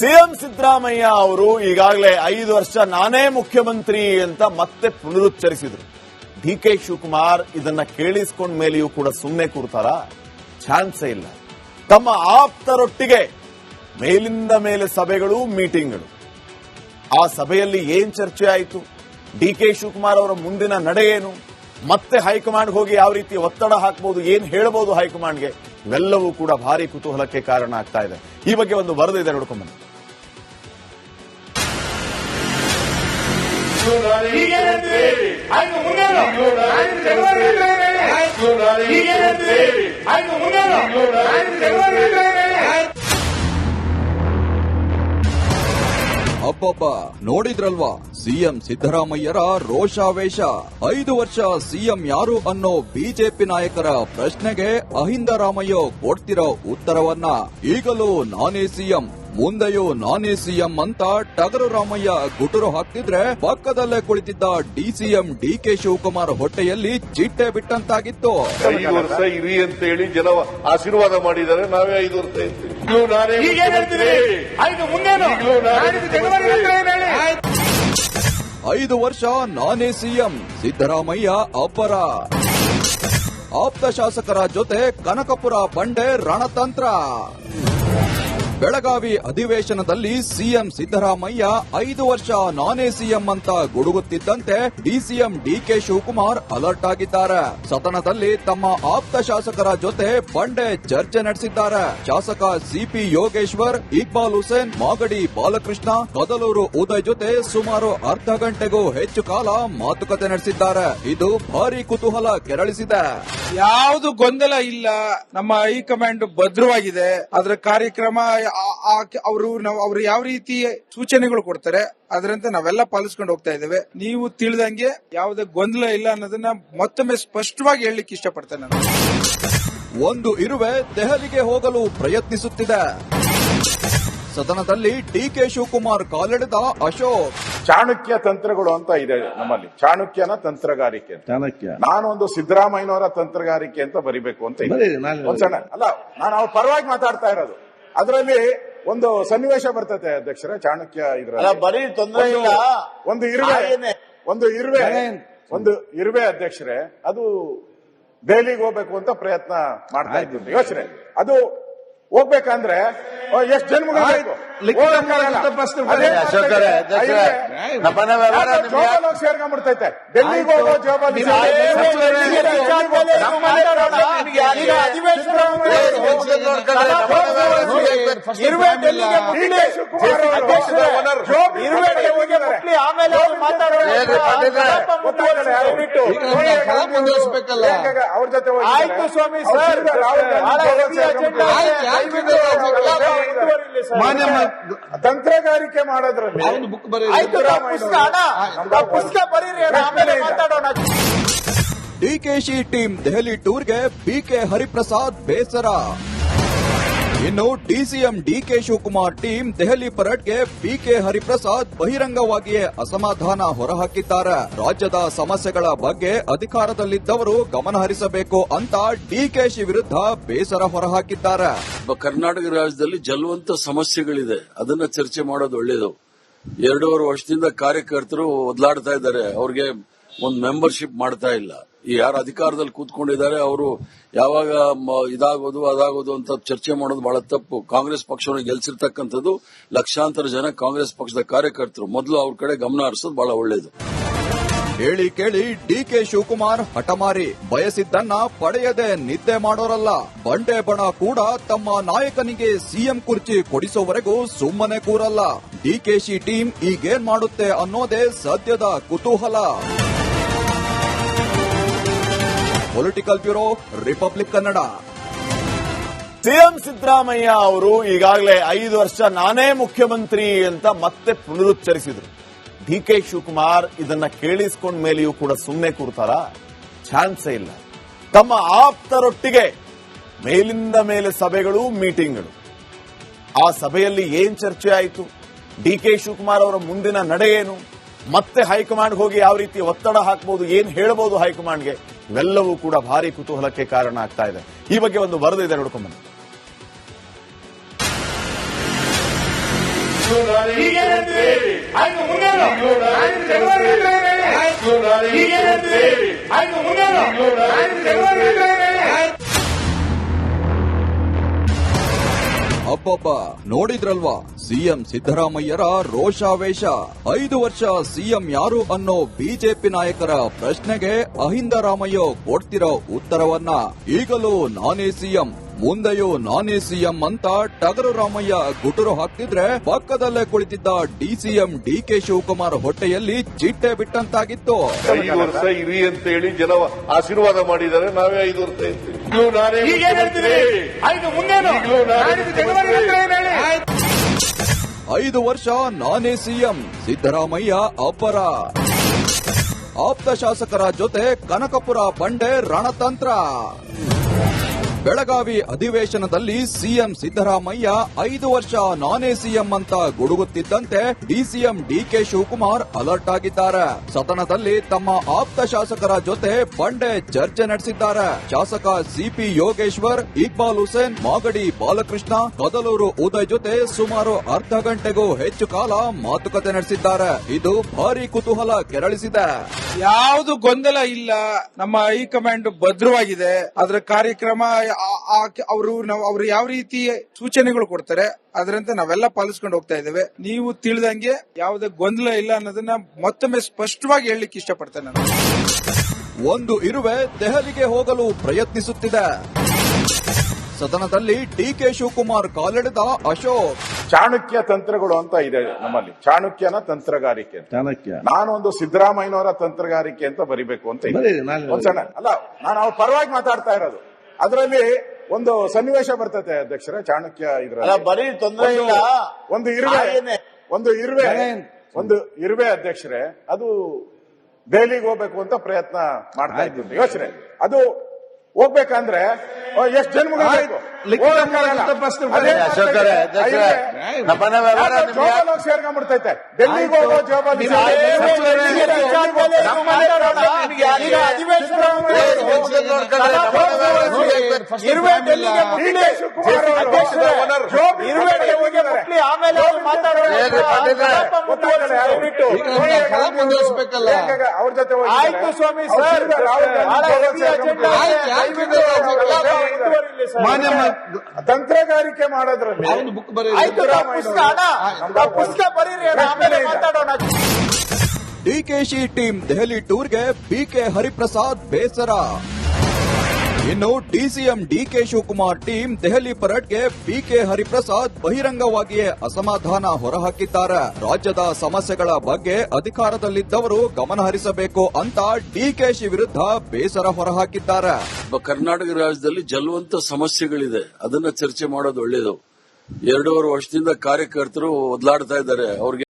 CM Siddaramaiah ಅವರು ಈಗಾಗಲೇ 5 ವರ್ಷ ನಾನೇ ಮುಖ್ಯಮಂತ್ರಿ ಅಂತ ಮತ್ತೆ ಪುನರುಚ್ಚರಿಸಿದರು. ಡಿಕೆ ಶಿವಕುಮಾರ್ ಇದನ್ನ ಕೇಳಿಸಿಕೊಂಡ ಮೇಲೆಯೂ ಕೂಡ ಸುಮ್ಮನೆ ಕೂರ್ತಾರಾ? ಚಾನ್ಸೇ ಇಲ್ಲ. ತಮ್ಮ ಆಪ್ತರೊಟ್ಟಿಗೆ ಮೇಲಿಂದ ಮೇಲೆ ಸಭೆಗಳು, ಮೀಟಿಂಗ್ಗಳು. ಆ ಸಭೆಯಲ್ಲಿ ಏನ್ ಚರ್ಚೆ ಆಯಿತು? ಡಿಕೆ ಶಿವಕುಮಾರ್ ಅವರ ಮುಂದಿನ ನಡೆ ಏನು? ಮತ್ತೆ ಹೈಕಮಾಂಡ್ ಹೋಗಿ ಯಾವ ರೀತಿ ಒತ್ತಡ ಹಾಕಬಹುದು, ಏನ್ ಹೇಳಬಹುದು ಹೈಕಮಾಂಡ್ಗೆ, ಇವೆಲ್ಲವೂ ಕೂಡ ಭಾರಿ ಕುತೂಹಲಕ್ಕೆ ಕಾರಣ ಆಗ್ತಾ ಇದೆ. ಈ ಬಗ್ಗೆ ಒಂದು ವರದಿ ಇದೆ, ನೋಡ್ಕೊಂಡ್ಬನ್ನಿ. ಅಬ್ಬಬ್ಬ, ನೋಡಿದ್ರಲ್ವಾ ಸಿಎಂ ಸಿದ್ದರಾಮಯ್ಯರ ರೋಷಾವೇಶ. 5 ವರ್ಷ ಸಿಎಂ ಯಾರು ಅನ್ನೋ ಬಿಜೆಪಿ ನಾಯಕರ ಪ್ರಶ್ನೆಗೆ ಅಹಿಂದರಾಮಯ್ಯ ಕೊಡ್ತಿರೋ ಉತ್ತರವನ್ನ ಈಗಲೂ ನಾನೇ ಸಿಎಂ, ಮುಂದೆಯೂ ನಾನೇ ಸಿಎಂ ಅಂತ ಟಗರು ರಾಮಯ್ಯ ಗುಟುರು ಹಾಕ್ತಿದ್ರೆ ಪಕ್ಕದಲ್ಲೇ ಕುಳಿತಿದ್ದ ಡಿಸಿಎಂ ಡಿಕೆ ಶಿವಕುಮಾರ್ ಹೊಟ್ಟೆಯಲ್ಲಿ ಚಿಟ್ಟೆ ಬಿಟ್ಟಂತಾಗಿತ್ತು. 5 ವರ್ಷ ಇರಿ ಅಂತ ಹೇಳಿ ಜನ ಆಶೀರ್ವಾದ ಮಾಡಿದ್ದಾರೆ. ನಾವೇ 5 ವರ್ಷ ಇರ್ತೀವಿ. 5 ವರ್ಷ ನಾನೇ ಸಿಎಂ, ಸಿದ್ದರಾಮಯ್ಯ ಅಬ್ಬರ. ಆಪ್ತ ಶಾಸಕರ ಜೊತೆ ಕನಕಪುರ ಬಂಡೆ ರಣತಂತ್ರ. ಬೆಳಗಾವಿ ಅಧಿವೇಶನದಲ್ಲಿ ಸಿಎಂ ಸಿದ್ದರಾಮಯ್ಯ 5 ವರ್ಷ ನಾನೇ ಸಿಎಂ ಅಂತ ಗುಡುಗುತ್ತಿದ್ದಂತೆ ಡಿಸಿಎಂ ಡಿಕೆ ಶಿವಕುಮಾರ್ ಅಲರ್ಟ್ ಆಗಿದ್ದಾರೆ. ಸದನದಲ್ಲಿ ತಮ್ಮ ಆಪ್ತ ಶಾಸಕರ ಜೊತೆ ಬಂಡೆ ಚರ್ಚೆ ನಡೆಸಿದ್ದಾರೆ. ಶಾಸಕ ಸಿಪಿ ಯೋಗೇಶ್ವರ್, ಇಕ್ಬಾಲ್ ಹುಸೇನ್, ಮಾಗಡಿ ಬಾಲಕೃಷ್ಣ, ಕದಲೂರು ಉದಯ್ ಜೊತೆ ಸುಮಾರು ಅರ್ಧ ಗಂಟೆಗೂ ಹೆಚ್ಚು ಕಾಲ ಮಾತುಕತೆ ನಡೆಸಿದ್ದಾರೆ. ಇದು ಭಾರಿ ಕುತೂಹಲ ಕೆರಳಿಸಿದೆ. ಯಾವುದು ಗೊಂದಲ ಇಲ್ಲ, ನಮ್ಮ ಹೈಕಮಾಂಡ್ ಭದ್ರವಾಗಿದೆ. ಅದರ ಕಾರ್ಯಕ್ರಮ ಅವರು ಯಾವ ರೀತಿ ಸೂಚನೆಗಳು ಕೊಡ್ತಾರೆ ಅದರಂತೆ ನಾವೆಲ್ಲ ಪಾಲಿಸ್ಕೊಂಡು ಹೋಗ್ತಾ ಇದ್ದೇವೆ. ನೀವು ತಿಳಿದಂಗೆ ಯಾವುದೇ ಗೊಂದಲ ಇಲ್ಲ ಅನ್ನೋದನ್ನ ಮತ್ತೊಮ್ಮೆ ಸ್ಪಷ್ಟವಾಗಿ ಹೇಳಲಿಕ್ಕೆ ಇಷ್ಟಪಡ್ತೇನೆ ನಾನು. ಒಂದು ಇರುವೆ ದೆಹಲಿಗೆ ಹೋಗಲು ಪ್ರಯತ್ನಿಸುತ್ತಿದೆ. ಸದನದಲ್ಲಿ ಡಿಕೆ ಶಿವಕುಮಾರ್ ಕಾಲೆಳೆದ ಅಶೋಕ್. ಚಾಣಕ್ಯ ತಂತ್ರಗಳು ಅಂತ ಇದೆ ನಮ್ಮಲ್ಲಿ. ಚಾಣಕ್ಯನ ತಂತ್ರಗಾರಿಕೆ, ನಾನು ಒಂದು ಸಿದ್ದರಾಮಯ್ಯನವರ ತಂತ್ರಗಾರಿಕೆ ಅಂತ ಬರಿಬೇಕು ಅಂತ ಒಂದ್ಸಣ್ಣ ಅಲ್ಲ, ನಾನು ಅವ್ರ ಪರವಾಗಿ ಮಾತಾಡ್ತಾ ಇರೋದು. ಅದರಲ್ಲಿ ಒಂದು ಸನ್ನಿವೇಶ ಬರ್ತದೆ ಅಧ್ಯಕ್ಷರೇ, ಚಾಣಕ್ಯ ಇದ್ರಲ್ಲಿ ಬರೀ ತೊಂದರೆ ಇಲ್ಲ. ಒಂದು ಇರುವೆ ಅಧ್ಯಕ್ಷರೇ, ಅದು ದೆಹಲಿಗೆ ಹೋಗ್ಬೇಕು ಅಂತ ಪ್ರಯತ್ನ ಮಾಡ್ತಾ ಇದ್ದೀನಿ. ಯೋಚನೆ ಅದು ಹೋಗ್ಬೇಕಂದ್ರೆ ಎಷ್ಟು ಜನ್ಮಗಳು ಸೇರ್ಕೊಂಡ್ಬಿಡ್ತೈತೆ. ಡೆಲ್ಲಿಗೆ ಹೋಗೋ ಜವಾಬ್ದಾರಿ ಅವ್ರ ಜೊತೆ ತಂತ್ರಗಾರಿಕೆ ಮಾಡೋದ್ರಲ್ಲಿ ಡಿಕೆಶಿ ಟೀಮ್ ದೆಹಲಿ ಟೂರ್ಗೆ ಬಿಕೆ ಹರಿಪ್ರಸಾದ್ ಬೇಸರ. ಇನ್ನು ಡಿಸಿಎಂ ಡಿಕೆ ಶಿವಕುಮಾರ್ ಟೀಮ್ ದೆಹಲಿ ಪರೇಡ್ಗೆ ಬಿಕೆ ಹರಿಪ್ರಸಾದ್ ಬಹಿರಂಗವಾಗಿಯೇ ಅಸಮಾಧಾನ ಹೊರಹಾಕಿದ್ದಾರೆ. ರಾಜ್ಯದ ಸಮಸ್ಯೆಗಳ ಬಗ್ಗೆ ಅಧಿಕಾರದಲ್ಲಿದ್ದವರು ಗಮನಹರಿಸಬೇಕು ಅಂತ ಡಿಕೆಶಿ ವಿರುದ್ಧ ಬೇಸರ ಹೊರಹಾಕಿದ್ದಾರೆ. ಕರ್ನಾಟಕ ರಾಜ್ಯದಲ್ಲಿ ಜಲವಂತ ಸಮಸ್ಯೆಗಳಿದೆ, ಅದನ್ನ ಚರ್ಚೆ ಮಾಡೋದು ಒಳ್ಳೇದು. 2.5 ವರ್ಷದಿಂದ ಕಾರ್ಯಕರ್ತರು ಒದ್ಲಾಡ್ತಾ ಇದ್ದಾರೆ, ಅವ್ರಿಗೆ ಒಂದು ಮೆಂಬರ್ಶಿಪ್ ಮಾಡ್ತಾ ಇಲ್ಲ. ಯಾರು ಅಧಿಕಾರದಲ್ಲಿ ಕೂತ್ಕೊಂಡಿದ್ದಾರೆ ಅವರು ಯಾವಾಗ ಇದಾಗೋದು ಅದಾಗೋದು ಅಂತ ಚರ್ಚೆ ಮಾಡೋದು ಬಹಳ ತಪ್ಪು. ಕಾಂಗ್ರೆಸ್ ಪಕ್ಷವನ್ನು ಗೆಲ್ಸಿರ್ತಕ್ಕಂಥದ್ದು ಲಕ್ಷಾಂತರ ಜನ ಕಾಂಗ್ರೆಸ್ ಪಕ್ಷದ ಕಾರ್ಯಕರ್ತರು. ಮೊದಲು ಅವ್ರ ಕಡೆ ಗಮನ ಹರಿಸೋದು ಬಹಳ ಒಳ್ಳೇದು. ಹೇಳಿ ಕೇಳಿ ಡಿಕೆ ಶಿವಕುಮಾರ್ ಹಠಮಾರಿ, ಬಯಸಿದ್ದನ್ನ ಪಡೆಯದೆ ನಿದ್ದೆ ಮಾಡೋರಲ್ಲ. ಬಂಡೆ ಬಣ ಕೂಡ ತಮ್ಮ ನಾಯಕನಿಗೆ ಸಿಎಂ ಕುರ್ಚಿ ಕೊಡಿಸೋವರೆಗೂ ಸುಮ್ಮನೆ ಕೂರಲ್ಲ. ಡಿಕೆಶಿ ಟೀಮ್ ಈಗೇನ್ ಮಾಡುತ್ತೆ ಅನ್ನೋದೇ ಸದ್ಯದ ಕುತೂಹಲ. Political bureau, republic Kannada. CM Siddaramaiah ಅವರು ಈಗಾಗಲೇ 5 ವರ್ಷ ನಾನೇ ಮುಖ್ಯಮಂತ್ರಿ ಅಂತ ಮತ್ತೆ ಪುನರುಚ್ಚರಿಸಿದರು. ಡಿಕೆ ಶಿವಕುಮಾರ್ ಇದನ್ನ ಕೇಳಿಸಿಕೊಂಡ ಮೇಲೆಯೂ ಕೂಡ ಸುಮ್ಮನೆ ಕೂರ್ತಾರಾ? ಚಾನ್ಸೇ ಇಲ್ಲ. ತಮ್ಮ ಆಪ್ತರೊಟ್ಟಿಗೆ ಮೇಲಿಂದ ಮೇಲೆ ಸಭೆಗಳು, ಮೀಟಿಂಗ್ಗಳು. ಆ ಸಭೆಯಲ್ಲಿ ಏನ್ ಚರ್ಚೆ ಆಯಿತು? ಡಿಕೆ ಶಿವಕುಮಾರ್ ಅವರ ಮುಂದಿನ ನಡೆ ಏನು? ಮತ್ತೆ ಹೈಕಮಾಂಡ್ ಹೋಗಿ ಯಾವ ರೀತಿ ಒತ್ತಡ ಹಾಕಬಹುದು, ಏನ್ ಹೇಳಬಹುದು ಹೈಕಮಾಂಡ್ಗೆ, ಇವೆಲ್ಲವೂ ಕೂಡ ಭಾರಿ ಕುತೂಹಲಕ್ಕೆ ಕಾರಣ ಆಗ್ತಾ ಇದೆ. ಈ ಬಗ್ಗೆ ಒಂದು ವರದಿ ಇದೆ, ನೋಡ್ಕೊಂಡ್ಬನ್ನಿ. ಅಬ್ಬಬ್ಬ, ನೋಡಿದ್ರಲ್ವಾ ಸಿಎಂ ಸಿದ್ದರಾಮಯ್ಯರ ರೋಷಾವೇಶ. 5 ವರ್ಷ ಸಿಎಂ ಯಾರು ಅನ್ನೋ ಬಿಜೆಪಿ ನಾಯಕರ ಪ್ರಶ್ನೆಗೆ ಅಹಿಂದ ರಾಮಯ್ಯ ಕೊಡ್ತಿರೋ ಉತ್ತರವನ್ನ ಈಗಲೂ ನಾನೇ ಸಿಎಂ, ಮುಂದೆಯೂ ನಾನೇ ಸಿಎಂ ಅಂತ ಟಗರು ರಾಮಯ್ಯ ಗುಟುರು ಹಾಕ್ತಿದ್ರೆ ಪಕ್ಕದಲ್ಲೇ ಕುಳಿತಿದ್ದ ಡಿಸಿಎಂ ಡಿಕೆ ಶಿವಕುಮಾರ್ ಹೊಟ್ಟೆಯಲ್ಲಿ ಚಿಟ್ಟೆ ಬಿಟ್ಟಂತಾಗಿತ್ತು. 5 ವರ್ಷ ಇರಿ ಅಂತ ಹೇಳಿ ಜನ ಆಶೀರ್ವಾದ ಮಾಡಿದ್ದಾರೆ. ನಾವೇ 5 ವರ್ಷ ಇರ್ತೀವಿ. 5 ವರ್ಷ ನಾನೇ ಸಿಎಂ, ಸಿದ್ದರಾಮಯ್ಯ ಅಬ್ಬರ. ಆಪ್ತ ಶಾಸಕರ ಜೊತೆ ಕನಕಪುರ ಬಂಡೆ ರಣತಂತ್ರ. ಬೆಳಗಾವಿ ಅಧಿವೇಶನದಲ್ಲಿ ಸಿಎಂ ಸಿದ್ದರಾಮಯ್ಯ 5 ವರ್ಷ ನಾನೇ ಸಿಎಂ ಅಂತ ಗುಡುಗುತ್ತಿದ್ದಂತೆ ಡಿಸಿಎಂ ಡಿಕೆ ಶಿವಕುಮಾರ್ ಅಲರ್ಟ್ ಆಗಿದ್ದಾರೆ. ಸದನದಲ್ಲಿ ತಮ್ಮ ಆಪ್ತ ಶಾಸಕರ ಜೊತೆ ಬಂಡೆ ಚರ್ಚೆ ನಡೆಸಿದ್ದಾರೆ. ಶಾಸಕ ಸಿಪಿ ಯೋಗೇಶ್ವರ್, ಇಕ್ಬಾಲ್ ಹುಸೇನ್, ಮಾಗಡಿ ಬಾಲಕೃಷ್ಣ, ಕದಲೂರು ಉದಯ್ ಜೊತೆ ಸುಮಾರು ಅರ್ಧ ಗಂಟೆಗೂ ಹೆಚ್ಚು ಕಾಲ ಮಾತುಕತೆ ನಡೆಸಿದ್ದಾರೆ. ಇದು ಭಾರಿ ಕುತೂಹಲ ಕೆರಳಿಸಿದೆ. ಯಾವುದು ಗೊಂದಲ ಇಲ್ಲ, ನಮ್ಮ ಹೈಕಮಾಂಡ್ ಭದ್ರವಾಗಿದೆ. ಅದರ ಕಾರ್ಯಕ್ರಮ ಅವರು ಯಾವ ರೀತಿ ಸೂಚನೆಗಳು ಕೊಡ್ತಾರೆ ಅದರಂತೆ ನಾವೆಲ್ಲ ಪಾಲಿಸ್ಕೊಂಡು ಹೋಗ್ತಾ ಇದ್ದೇವೆ. ನೀವು ತಿಳಿದಂಗೆ ಯಾವುದೇ ಗೊಂದಲ ಇಲ್ಲ ಅನ್ನೋದನ್ನ ಮತ್ತೊಮ್ಮೆ ಸ್ಪಷ್ಟವಾಗಿ ಹೇಳಲಿಕ್ಕೆ ಇಷ್ಟಪಡ್ತೇನೆ. ಒಂದು ಇರುವೆ ದೆಹಲಿಗೆ ಹೋಗಲು ಪ್ರಯತ್ನಿಸುತ್ತಿದೆ. ಸದನದಲ್ಲಿ ಡಿಕೆ ಶಿವಕುಮಾರ್ ಕಾಲೆಳೆದ ಅಶೋಕ್. ಚಾಣಕ್ಯ ತಂತ್ರಗಳು ಅಂತ ಇದೆ ನಮ್ಮಲ್ಲಿ. ಚಾಣಕ್ಯನ ತಂತ್ರಗಾರಿಕೆ. ನಾನು ಒಂದು ಸಿದ್ದರಾಮಯ್ಯನವರ ತಂತ್ರಗಾರಿಕೆ ಅಂತ ಬರಿಬೇಕು ಅಂತ ಇದೆ. ಒಂದ್ಸಲ ಅಲ್ಲ, ನಾನು ಅವ್ರ ಪರವಾಗಿ ಮಾತಾಡ್ತಾ ಇರೋದು. ಅದರಲ್ಲಿ ಒಂದು ಸನ್ನಿವೇಶ ಬರ್ತದೆ ಅಧ್ಯಕ್ಷರೇ, ಚಾಣಕ್ಯ ಇದ್ರಲ್ಲಿ ಬರೀ ತೊಂದರೆ ಇಲ್ಲ. ಒಂದು ಇರುವೆ ಅಧ್ಯಕ್ಷರೇ, ಅದು ದೆಹಲಿಗೆ ಹೋಗ್ಬೇಕು ಅಂತ ಪ್ರಯತ್ನ ಮಾಡ್ತಾ ಇದ್ದೀನಿ. ಯೋಚನೆ ಅದು ಹೋಗ್ಬೇಕಂದ್ರೆ ಎಷ್ಟು ಜನ್ಮಗಳು ಬೇಕು? ಸೇರ್ಕೊಂಡ್ಬಿಡ್ತೈತೆ ಡೆಲ್ಲಿಗೆ ಹೋಗೋ ಜವಾಬ್ದಾರಿ. ಅವ್ರ ಜೊತೆ ಆಯ್ತು ಸ್ವಾಮಿ ತಂತ್ರಗಾರಿಕೆ ಮಾಡೋದ್ರಲ್ಲಿ ಪುಸ್ತಕ ಬರೀರಿ, ಆಮೇಲೆ ಮಾತಾಡೋಣ. ಡಿಕೆಶಿ ಟೀಮ್ ದೆಹಲಿ ಟೂರ್ಗೆ ಬಿಕೆ ಹರಿಪ್ರಸಾದ್ ಬೇಸರ. ಇನ್ನು ಡಿಸಿಎಂ ಡಿಕೆ ಶಿವಕುಮಾರ್ ಟೀಮ್ ದೆಹಲಿ ಪರೇಡ್ಗೆ ಬಿಕೆ ಹರಿಪ್ರಸಾದ್ ಬಹಿರಂಗವಾಗಿಯೇ ಅಸಮಾಧಾನ ಹೊರಹಾಕಿದ್ದಾರೆ. ರಾಜ್ಯದ ಸಮಸ್ಯೆಗಳ ಬಗ್ಗೆ ಅಧಿಕಾರದಲ್ಲಿದ್ದವರು ಗಮನಹರಿಸಬೇಕು ಅಂತ ಡಿಕೆಶಿ ವಿರುದ್ಧ ಬೇಸರ ಹೊರಹಾಕಿದ್ದಾರೆ. ಕರ್ನಾಟಕ ರಾಜ್ಯದಲ್ಲಿ ಜಲವಂತ ಸಮಸ್ಯೆಗಳಿದೆ, ಅದನ್ನ ಚರ್ಚೆ ಮಾಡೋದು ಒಳ್ಳೇದು. 2.5 ವರ್ಷದಿಂದ ಕಾರ್ಯಕರ್ತರು ಒದ್ಲಾಡ್ತಾ ಇದ್ದಾರೆ. ಅವ್ರಿಗೆ